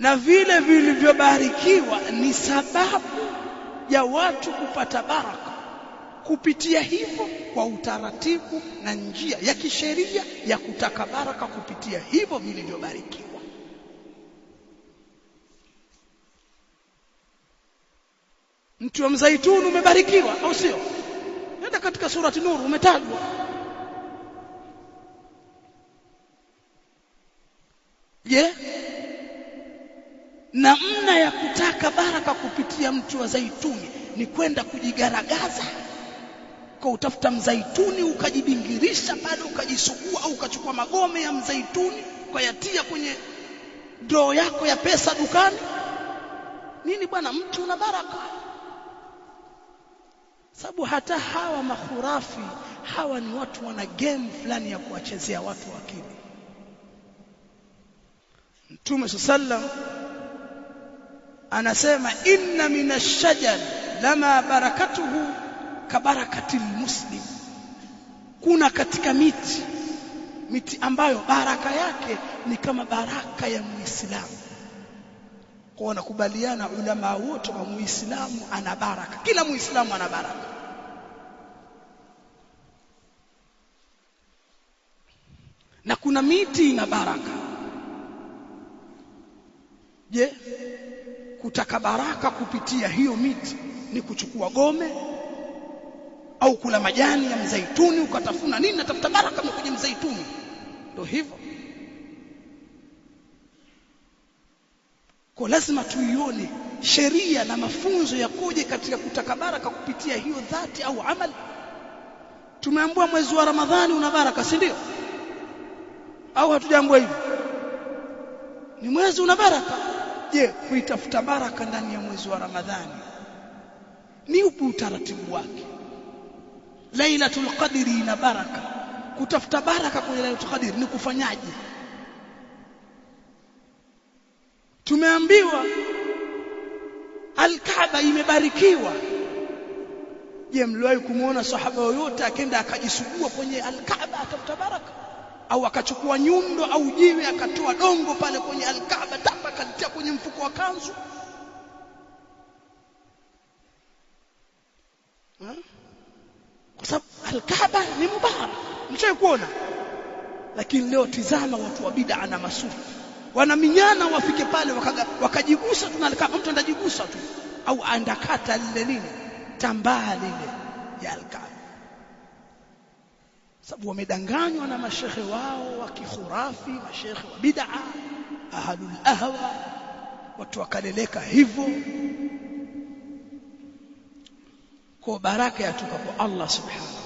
na vile vilivyobarikiwa ni sababu ya watu kupata baraka kupitia hivyo, kwa utaratibu na njia ya kisheria ya kutaka baraka kupitia hivyo vilivyobarikiwa. Mti wa mzaituni umebarikiwa, au sio? Nenda katika surati Nur umetajwa. Namna ya kutaka baraka kupitia mti wa zaituni ni kwenda kujigaragaza kwa utafuta mzaituni, ukajibingirisha pale, ukajisugua, au ukachukua magome ya mzaituni ukayatia kwenye ndoo yako ya pesa dukani. Nini bwana, mtu una baraka. Sababu hata hawa makhurafi hawa ni watu wana game fulani ya kuwachezea watu akili. Mtume sallam anasema inna minash-shajar lama barakatuhu kabarakatil muslim. Kuna katika miti ambayo baraka yake ni kama baraka ya Muislamu. Kwa wanakubaliana ulama wote wa Muislamu ana baraka, kila Muislamu ana baraka. Na kuna miti ina baraka. Kutaka baraka kupitia hiyo miti ni kuchukua gome au kula majani ya mzaituni ukatafuna nini, natafuta baraka kwenye mzaituni. Ndio hivyo. Kwa lazima tuione sheria na mafunzo yakoje katika kutaka baraka kupitia hiyo dhati au amali. Tumeambiwa mwezi wa Ramadhani una baraka, si ndio? Au hatujaambiwa hivyo? Ni mwezi una baraka. Kuitafuta baraka ndani ya mwezi wa Ramadhani ni upi utaratibu wake? Lailatul Qadri ina baraka. Kutafuta baraka kwenye Lailatul Qadri ni kufanyaje? Tumeambiwa Al-Kaaba imebarikiwa. Mliwahi kumuona sahaba yoyote akaenda akajisugua kwenye Al-Kaaba atafuta baraka? Au akachukua nyundo au jiwe akatoa dongo pale kwenye Al-Kaaba tapa akalitia kwenye mfuko wa kanzu? Kwa sababu Al-Kaaba ni mubarak, mshawahi kuona. Lakini leo tizama watu wa bid'a na masufi wanaminyana wafike pale wakajigusa tu na Al-Kaaba. Mtu anajigusa tu au andakata lile nini tambaa lile ya Al-Kaaba, sababu wamedanganywa na mashekhe wao wa kikhurafi, mashekhe wa bid'a, ahlul ahwa, watu wakaleleka hivyo. Kwa baraka yatoka kwa Allah subhanahu